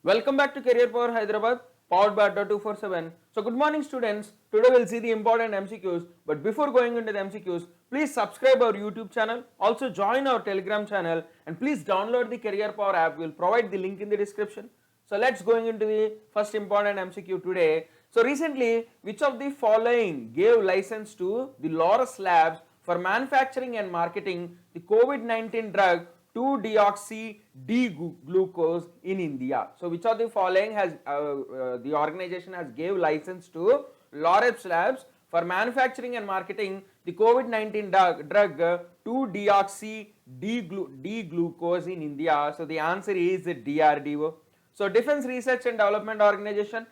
Welcome back to Career Power Hyderabad, powered by Adda 247. So, good morning, students. Today we'll see the important MCQs. But before going into the MCQs, please subscribe our YouTube channel. Also, join our Telegram channel, and please download the Career Power app. We'll provide the link in the description. So, let's going into the first important MCQ today. So, recently, which of the following gave license to the Laurus Labs for manufacturing and marketing the COVID-19 drug 2-deoxy-D-glucose in India? So which of the following has the organization has gave license to Laurus Labs for manufacturing and marketing the COVID-19 drug 2-deoxy-D-glucose in India? So the answer is DRDO. So Defense Research and Development Organization,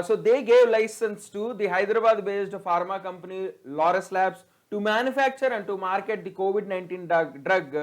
so they gave license to the Hyderabad based pharma company Laurus Labs to manufacture and to market the COVID-19 drug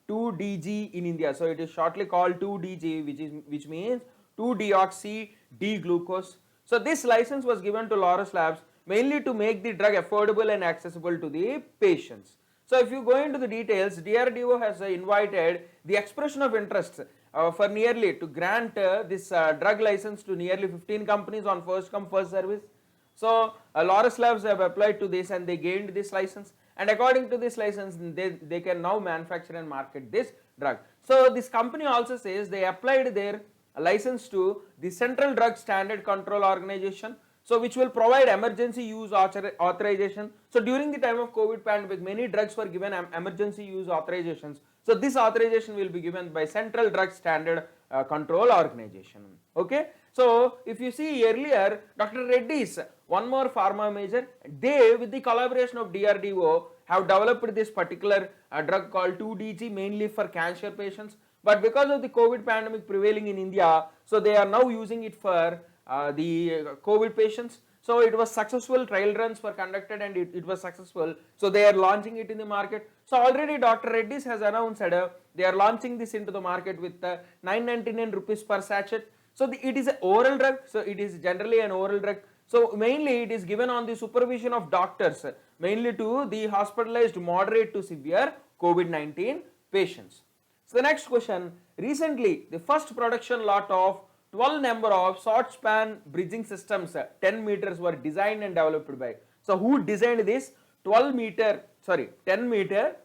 2-DG in India. So it is shortly called 2-DG, which means 2-deoxy-D-glucose. So this license was given to Laurus Labs mainly to make the drug affordable and accessible to the patients. So if you go into the details, DRDO has invited the expression of interest for nearly to grant this drug license to nearly 15 companies on first come first service. So Laurus Labs have applied to this and they gained this license, and according to this license they can now manufacture and market this drug. So this company also says they applied their license to the Central Drug Standard Control Organization, so which will provide emergency use authorization. So during the time of COVID pandemic, many drugs were given emergency use authorizations. So this authorization will be given by Central Drug Standard Control Organization. Okay. So if you see earlier, Dr. Reddy's, one more pharma major, they with the collaboration of DRDO have developed this particular drug called 2-DG mainly for cancer patients. But because of the COVID pandemic prevailing in India, so they are now using it for the COVID patients. So it was successful, trial runs were conducted and it was successful. So they are launching it in the market. So already Dr. Reddy's has announced they are launching this into the market with 999 rupees per sachet. So it is an oral drug, so it is generally an oral drug. So mainly it is given on the supervision of doctors, mainly to the hospitalized moderate to severe COVID-19 patients. So the next question, recently the first production lot of 12 number of short span bridging systems 10 meters were designed and developed by. So who designed this 10 meter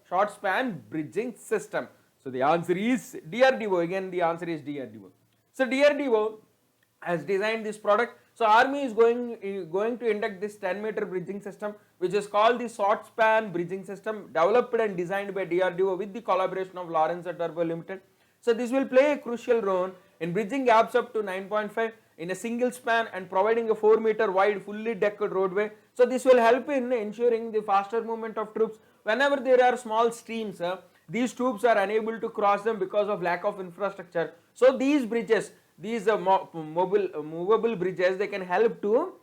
short span bridging system? So the answer is DRDO. Again the answer is DRDO. So DRDO has designed this product. So Army is going to induct this 10-meter bridging system, which is called the short span bridging system, developed and designed by DRDO with the collaboration of Lawrence Turbo Limited. So this will play a crucial role in bridging gaps up to 9.5 in a single span and providing a 4-meter wide fully decked roadway. So this will help in ensuring the faster movement of troops whenever there are small streams. These troops are unable to cross them because of lack of infrastructure. So these bridges, these movable bridges, they can help to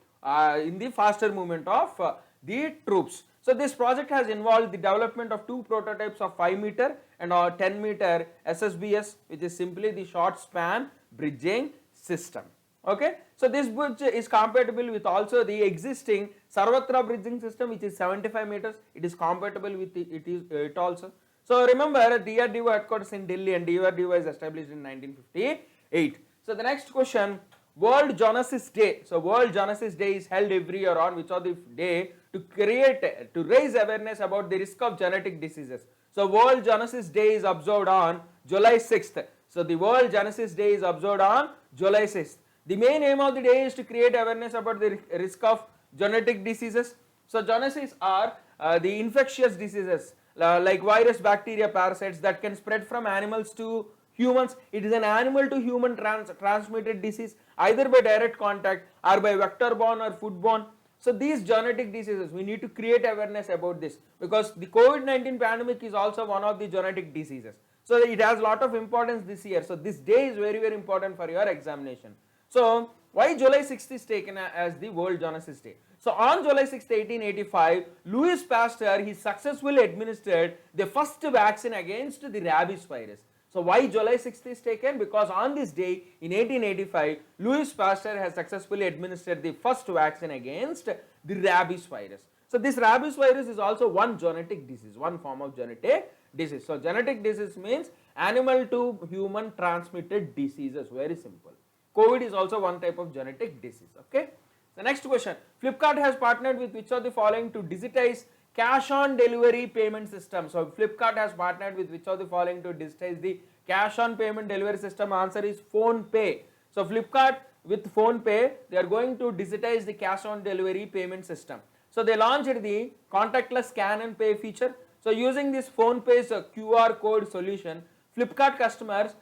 in the faster movement of the troops. So this project has involved the development of two prototypes of 5-meter and 10-meter SSBS, which is simply the short span bridging system. Okay, so this bridge is compatible with also the existing Sarvatra bridging system, which is 75 meters. It is compatible with it also. So remember, DRDO headquarters in Delhi and DRDO is established in 1958. So the next question, World Zoonosis Day. So World Zoonosis Day is held every year on which of the day to raise awareness about the risk of genetic diseases. So World Zoonosis Day is observed on July 6th. So the World Zoonosis Day is observed on July 6th. The main aim of the day is to create awareness about the risk of genetic diseases. So zoonosis are the infectious diseases like virus, bacteria, parasites that can spread from animals to humans. It is an animal to human transmitted disease either by direct contact or by vector borne or food borne. So these genetic diseases, we need to create awareness about this because the COVID-19 pandemic is also one of the genetic diseases. So it has a lot of importance this year. So this day is very, very important for your examination. So why July 6th is taken as the World Zoonosis Day? So on July 6, 1885, Louis Pasteur, he successfully administered the first vaccine against the rabies virus. So why July 6th is taken? Because on this day in 1885, Louis Pasteur has successfully administered the first vaccine against the rabies virus. So this rabies virus is also one genetic disease, one form of genetic disease. So genetic disease means animal to human transmitted diseases, very simple. COVID is also one type of genetic disease. Okay. The next question, Flipkart has partnered with which of the following to digitize cash on delivery payment system? So Flipkart has partnered with which of the following to digitize the cash on payment delivery system? Answer is PhonePe. So Flipkart with PhonePe, they are going to digitize the cash on delivery payment system. So they launched the contactless scan and pay feature. So using this PhonePe's QR code solution, Flipkart customers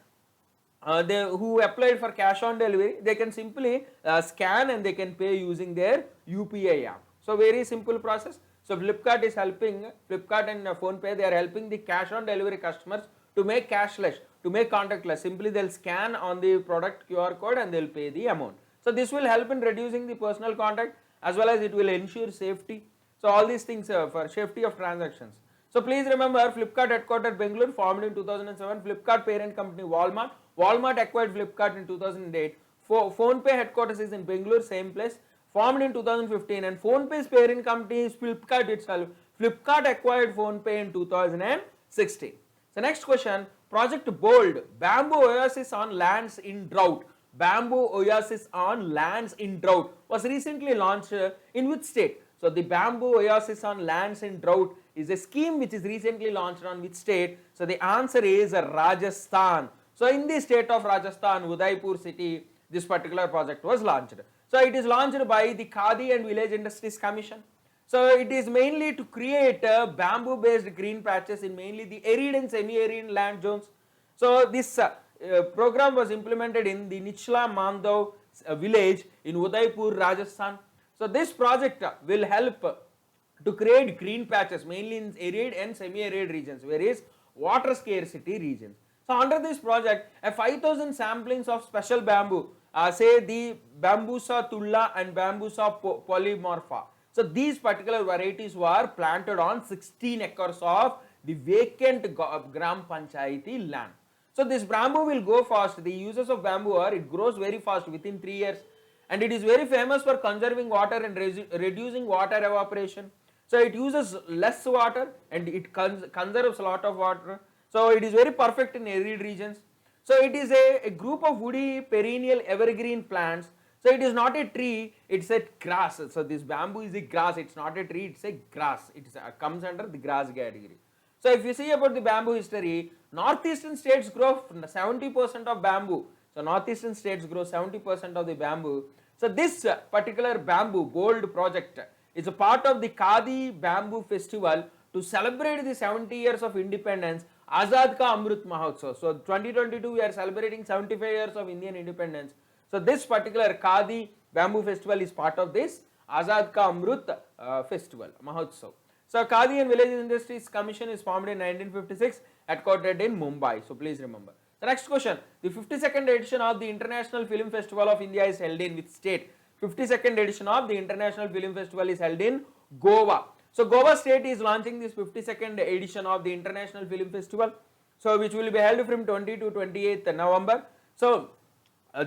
who applied for cash on delivery, they can simply scan and they can pay using their UPI app. So very simple process. So Flipkart is helping, Flipkart and PhonePe, they are helping the cash on delivery customers to make cashless, to make contactless. Simply they'll scan on the product QR code and they'll pay the amount. So this will help in reducing the personal contact, as well as it will ensure safety. So all these things for safety of transactions. So please remember, Flipkart headquartered Bengaluru, formed in 2007. Flipkart parent company Walmart. Walmart acquired Flipkart in 2008. PhonePe headquarters is in Bengaluru, same place, formed in 2015. And PhonePe's parent company is Flipkart itself. Flipkart acquired PhonePe in 2016. So next question, Project Bold, bamboo oasis on lands in drought. Bamboo oasis on lands in drought was recently launched in which state? So the bamboo oasis on lands in drought is a scheme which is recently launched on which state? So the answer is Rajasthan. So in the state of Rajasthan, Udaipur city, this particular project was launched. So it is launched by the Khadi and Village Industries Commission. So it is mainly to create bamboo based green patches in mainly the arid and semi-arid land zones. So this program was implemented in the Nichla Mandhav village in Udaipur, Rajasthan. So this project will help to create green patches mainly in arid and semi-arid regions, whereas water scarcity regions. So under this project, 5,000 samplings of special bamboo, say the Bambusa tulla and Bambusa polymorpha. So these particular varieties were planted on 16 acres of the vacant Gram Panchayati land. So this bamboo will go fast. The uses of bamboo are, it grows very fast within 3 years, and it is very famous for conserving water and reducing water evaporation. So it uses less water and it conserves a lot of water. So it is very perfect in arid regions. So it is a group of woody perennial evergreen plants. So it is not a tree, it's a grass. So this bamboo is a grass, it's not a tree, it's a grass. It comes under the grass category. So if you see about the bamboo history, northeastern states grow 70% of bamboo. So northeastern states grow 70% of the bamboo. So this particular bamboo bold project is a part of the Khadi Bamboo Festival to celebrate the 70 years of independence, Azad Ka Amrit Mahotsav. So 2022 we are celebrating 75 years of Indian independence. So this particular Khadi Bamboo Festival is part of this Azad Ka Amrit Festival, Mahotsav. So Khadi and Village Industries Commission is formed in 1956, headquartered in Mumbai. So please remember. The next question, the 52nd edition of the International Film Festival of India is held in which state? 52nd edition of the International Film Festival is held in Goa. So Goa state is launching this 52nd edition of the International Film Festival, so which will be held from 20 to 28th November. So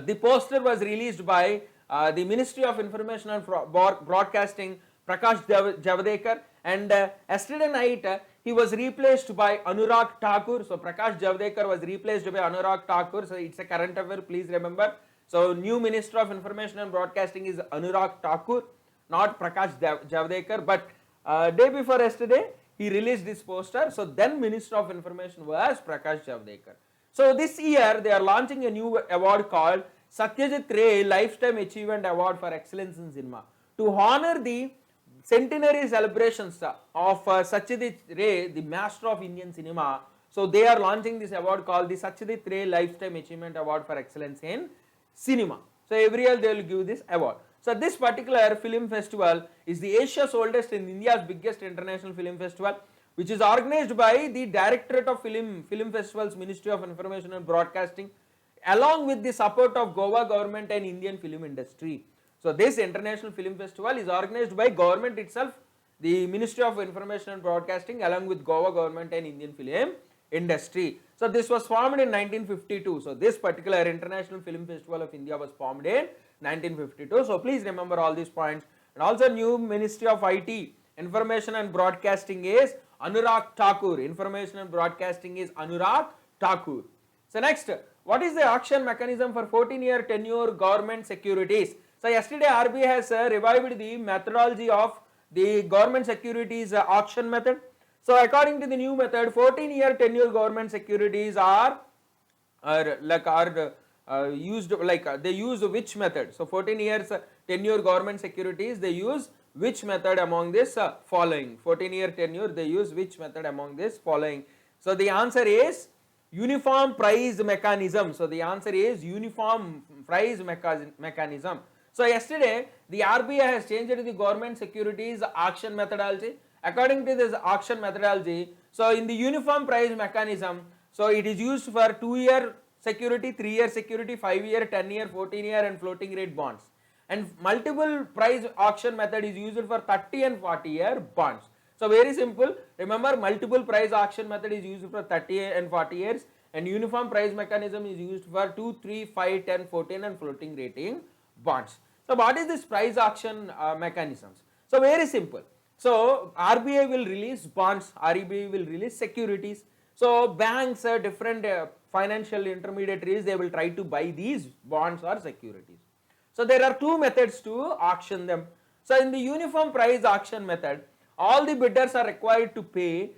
the poster was released by the Ministry of Information and Broadcasting, Prakash Javadekar, and yesterday night he was replaced by Anurag Thakur. So Prakash Javadekar was replaced by Anurag Thakur. So it's a current affair, please remember. So new Minister of Information and Broadcasting is Anurag Thakur, not Prakash Javadekar. But day before yesterday he released this poster. So then Minister of Information was Prakash Javadekar. So this year they are launching a new award called Satyajit Ray Lifetime Achievement Award for Excellence in Cinema to honor the centenary celebrations of Satyajit Ray, the master of Indian cinema. So they are launching this award called the Satyajit Ray Lifetime Achievement Award for Excellence in Cinema. So every year they will give this award. So this particular film festival is the Asia's oldest and India's biggest international film festival, which is organized by the Directorate of Film Festivals, Ministry of Information and Broadcasting, along with the support of Goa government and Indian film industry. So this international film festival is organized by government itself, the Ministry of Information and Broadcasting, along with Goa government and Indian film industry. So this was formed in 1952. So this particular International Film Festival of India was formed in 1952. So please remember all these points. And also new Ministry of IT, Information and Broadcasting is Anurag Thakur. Information and Broadcasting is Anurag Thakur. So next, what is the auction mechanism for 14-year tenure government securities? So yesterday RBI has revived the methodology of the government securities auction method. So according to the new method, 14-year tenure government securities are used they use which method? So 14 years tenure government securities, they use which method among this following? 14-year tenure, they use which method among this following? So the answer is uniform price mechanism. So the answer is uniform price mechanism. So yesterday the RBI has changed the government securities auction methodology. According to this auction methodology, so in the uniform price mechanism, so it is used for 2-year security, 3-year security, 5-year, 10-year, 14-year and floating rate bonds. And multiple price auction method is used for 30 and 40-year bonds. So very simple, remember multiple price auction method is used for 30 and 40 years, and uniform price mechanism is used for 2, 3, 5, 10, 14 and floating rating bonds. So what is this price auction mechanisms? So very simple. So RBI will release bonds, RBI will release securities. So banks, different financial intermediaries, they will try to buy these bonds or securities. So there are two methods to auction them. So in the uniform price auction method, all the bidders are required to pay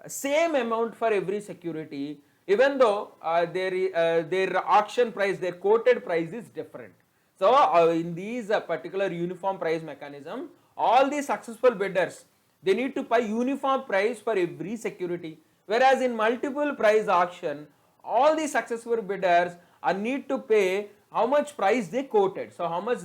same amount for every security, even though their auction price, their quoted price is different. So in these particular uniform price mechanism, all the successful bidders, they need to pay uniform price for every security. Whereas in multiple price auction, all the successful bidders need to pay how much price they quoted. So how much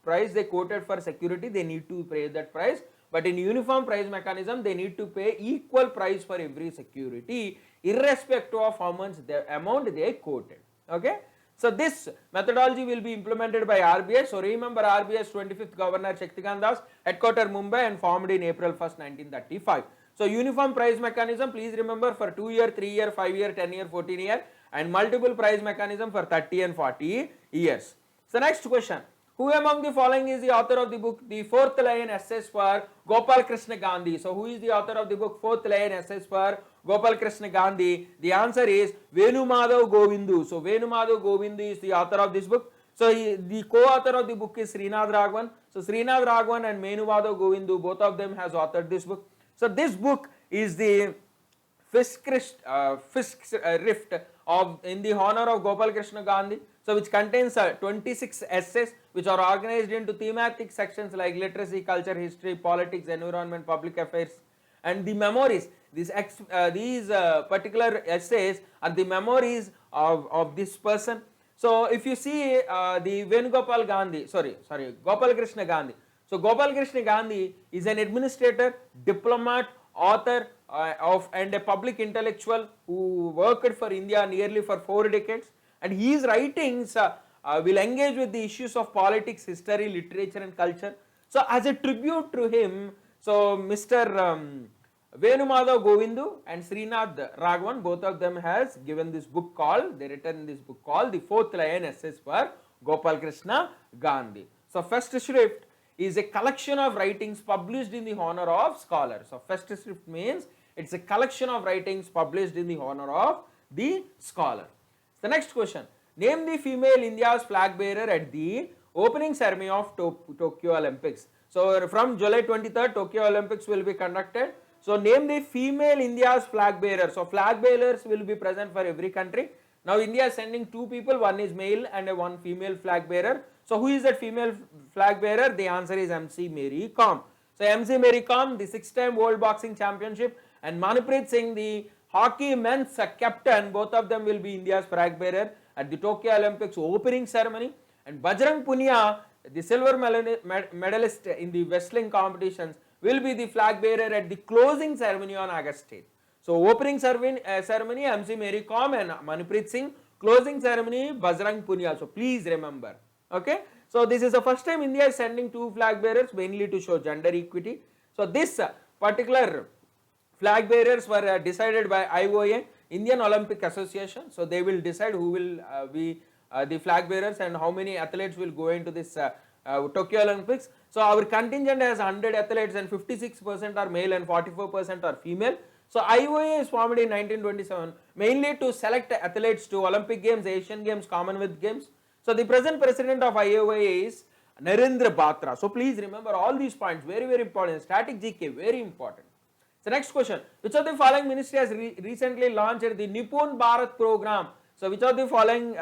price they quoted for security, they need to pay that price. But in uniform price mechanism, they need to pay equal price for every security, irrespective of how much the amount they quoted. Okay. So this methodology will be implemented by RBI. So remember RBI's 25th Governor Shaktikant Das, headquartered Mumbai and formed in April 1st, 1935. So uniform price mechanism, please remember, for 2-year, 3-year, 5-year, 10-year, 14-year, and multiple price mechanism for 30 and 40 years. So next question. Who among the following is the author of the book The Fourth Line Essays for Gopal Krishna Gandhi? So who is the author of the book Fourth Line Essays for Gopal Krishna Gandhi? The answer is Venu Madhav Govindu. So Venu Madhav Govindu is the author of this book. So the co-author of the book is Srinath Raghavan. So Srinath Raghavan and Venu Madhav Govindu, both of them has authored this book. So this book is the Fisk Rift in the honor of Gopal Krishna Gandhi. So which contains 26 essays which are organized into thematic sections like literacy, culture, history, politics, environment, public affairs, and the memories. These particular essays are the memories of this person. So if you see the Venugopal Gandhi, Gopal Krishna Gandhi. So Gopal Krishna Gandhi is an administrator, diplomat, author and a public intellectual who worked for India nearly for 4 decades. And his writings will engage with the issues of politics, history, literature and culture. So as a tribute to him, so Mr. Venu Madhav Govindu and Srinath Raghavan, both of them has given this book called, they written this book called The Fourth Line Essays for Gopal Krishna Gandhi. So first shrift is a collection of writings published in the honor of scholars. So first shrift means it's a collection of writings published in the honor of the scholar. The next question, name the female India's flag bearer at the opening ceremony of Tokyo Olympics. So from July 23rd, Tokyo Olympics will be conducted. So name the female India's flag bearer. So flag bearers will be present for every country. Now India is sending 2 people, one is male and one female flag bearer. So who is that female flag bearer? The answer is MC Mary Kom. So MC Mary Kom, the 6-time World Boxing Championship, and Manpreet Singh, the hockey men's captain, both of them will be India's flag bearer at the Tokyo Olympics opening ceremony. And Bajrang Punia, the silver medalist in the wrestling competitions, will be the flag bearer at the closing ceremony on August 8th. So opening ceremony MC Mary Kom and Manpreet Singh, closing ceremony Bajrang Punia. So please remember. Okay. So this is the first time India is sending 2 flag bearers, mainly to show gender equity. So this particular flag bearers were decided by IOA, Indian Olympic Association. So they will decide who will be the flag bearers and how many athletes will go into this Tokyo Olympics. So our contingent has 100 athletes and 56% are male and 44% are female. So IOA is formed in 1927 mainly to select athletes to Olympic Games, Asian Games, Commonwealth Games. So the present president of IOA is Narendra Batra. So please remember all these points, very very important. Static GK, very important. So next question, which of the following ministry has recently launched the Nipun Bharat program? So which of the following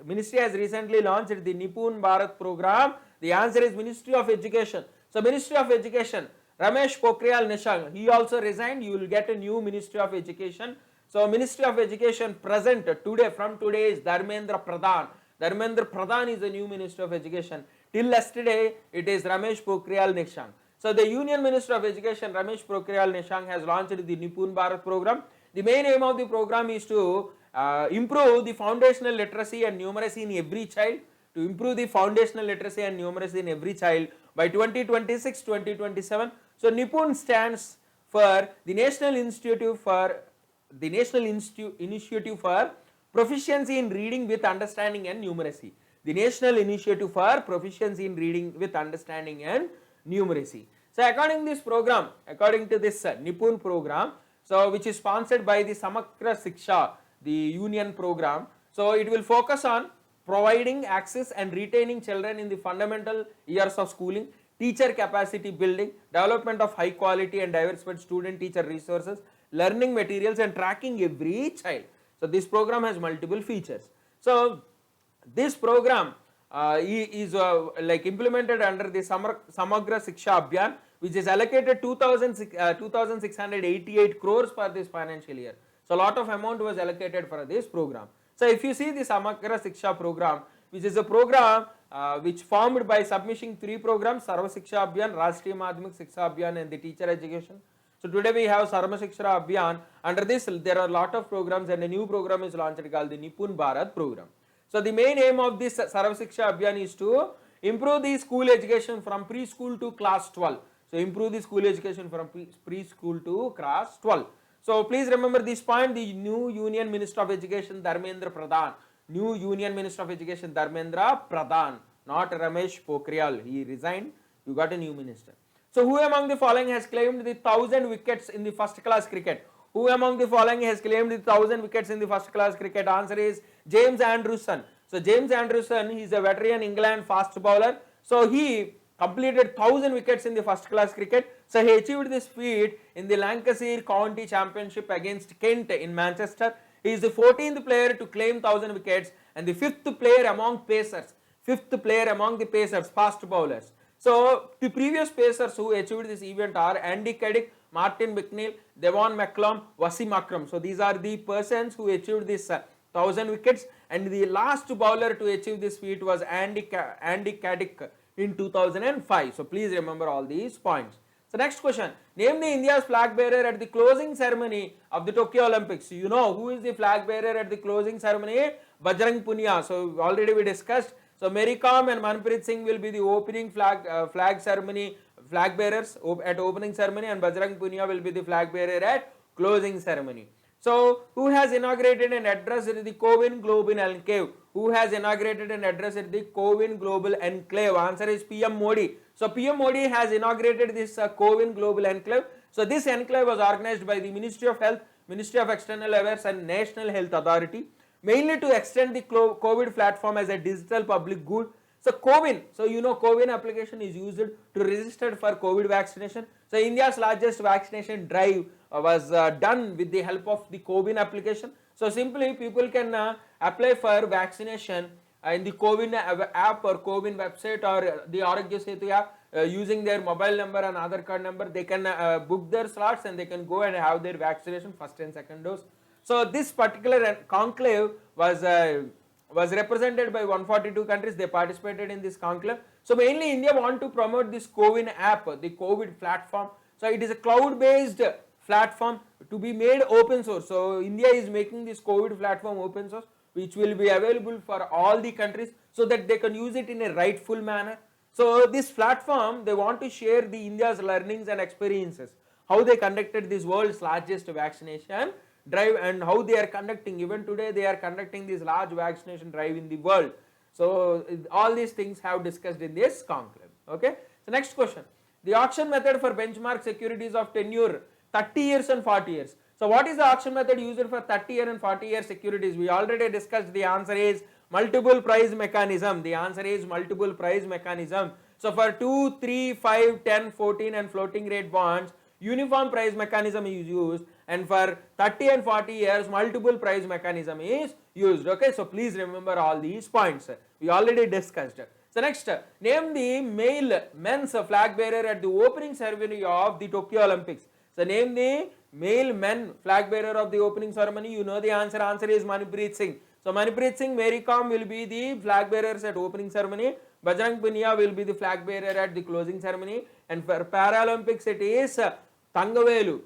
ministry has recently launched the Nipun Bharat program? The answer is Ministry of Education. So Ministry of Education, Ramesh Pokhriyal Nishank, he also resigned. You will get a new Ministry of Education. So Ministry of Education present today, from today, is Dharmendra Pradhan. Dharmendra Pradhan is the new Minister of Education. Till yesterday, it is Ramesh Pokhriyal Nishank. So the Union Minister of Education, Ramesh Pokhriyal Nishank, has launched the Nipun Bharat program. The main aim of the program is to improve the foundational literacy and numeracy in every child. To improve the foundational literacy and numeracy in every child by 2026-2027. So Nipun stands for the National Initiative for Proficiency in Reading with Understanding and Numeracy. The National Initiative for Proficiency in Reading with Understanding and Numeracy. So according to this program, according to this Nipun program, so which is sponsored by the Samagra Shiksha, the union program, so it will focus on providing access and retaining children in the fundamental years of schooling, teacher capacity building, development of high quality and diversified student teacher resources, learning materials, and tracking every child. So this program has multiple features. So this program is like implemented under the Samagra Shiksha Abhiyan, which is allocated 2,688 crores for this financial year. So a lot of amount was allocated for this program. So if you see the Samagra Shiksha program, which is a program which formed by submitting 3 programs, Sarva Shiksha Abhiyan, Rashtriya Madhyamik Shiksha Abhiyan, and the teacher education. So today we have Sarva Shiksha Abhiyan. Under this there are a lot of programs, and a new program is launched called the Nipun Bharat program. So the main aim of this Sarva Shiksha Abhiyan is to improve the school education from preschool to class 12. So improve the school education from preschool to class 12. So please remember this point, the new Union Minister of Education Dharmendra Pradhan. New Union Minister of Education Dharmendra Pradhan, not Ramesh Pokhriyal. He resigned, you got a new minister. So who among the following has claimed the 1,000 wickets in the first class cricket? Who among the following has claimed the 1,000 wickets in the first class cricket? Answer is James Anderson. So James Anderson, he is a veteran England fast bowler. So he completed 1,000 wickets in the first class cricket. So he achieved this feat in the Lancashire County Championship against Kent in Manchester. He is the 14th player to claim 1,000 wickets and the 5th player among pacers. 5th player among the pacers, fast bowlers. So the previous pacers who achieved this event are Andy Caddick, Martin McNeil, Devon McCallum, Wasim Akram. So these are the persons who achieved this 1,000 wickets, and the last bowler to achieve this feat was Andy Caddick in 2005. So please remember all these points. So next question, name the India's flag bearer at the closing ceremony of the Tokyo Olympics. You know who is the flag bearer at the closing ceremony? Bajrang Punia. So already we discussed. So Mary Kom and Manpreet Singh will be the opening flag ceremony flag bearers at opening ceremony, and Bajrang Punia will be the flag bearer at closing ceremony. So who has inaugurated an address at the Cowin Global Enclave? Who has inaugurated an address at the Cowin Global Enclave? Answer is PM Modi. So PM Modi has inaugurated this Cowin Global Enclave. So this enclave was organized by the Ministry of Health, Ministry of External Affairs, and National Health Authority, mainly to extend the COVID platform as a digital public good. So Cowin, so you know Cowin application is used to register for COVID vaccination. So India's largest vaccination drive was done with the help of the Cowin application. So simply people can apply for vaccination in the Cowin app or Cowin website or the Arogya Setu app using their mobile number and Aadhaar card number. They can book their slots and they can go and have their vaccination, first and second dose. So this particular conclave was represented by 142 countries. They participated in this conclave. So mainly India want to promote this Cowin app, the COVID platform. So it is a cloud-based platform to be made open source. So India is making this COVID platform open source, which will be available for all the countries so that they can use it in a rightful manner. So this platform, they want to share the India's learnings and experiences, how they conducted this world's largest vaccination drive and how they are conducting, even today they are conducting this large vaccination drive in the world. So all these things have discussed in this conclave. Okay. So next question, the auction method for benchmark securities of tenure 30 years and 40 years. So what is the auction method used for 30-year and 40-year securities? We already discussed. The answer is multiple price mechanism. The answer is multiple price mechanism. So for 2, 3, 5, 10, 14 and floating rate bonds, uniform price mechanism is used, and for 30 and 40 years multiple price mechanism is used. Okay, so please remember all these points. We already discussed. So next, name the men's flag bearer at the opening ceremony of the Tokyo Olympics. So name the male men flag bearer of the opening ceremony. You know the answer. Answer is Manpreet Singh. So Manpreet Singh, Mary Kom will be the flag bearers at opening ceremony. Bajrang Punia will be the flag bearer at the closing ceremony. And for Paralympics, it is Thangavelu.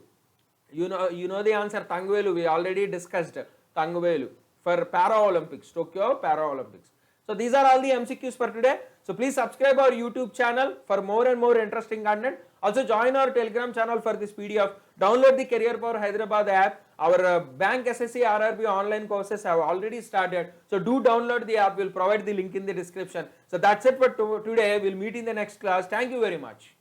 You know the answer. Thangavelu. We already discussed Thangavelu for Paralympics, Tokyo Paralympics. So these are all the MCQs for today. So please subscribe our YouTube channel for more and more interesting content. Also join our Telegram channel for this PDF. Download the Career Power Hyderabad app. Our bank SSC RRB online courses have already started. So do download the app. We'll provide the link in the description. So that's it for today. We'll meet in the next class. Thank you very much.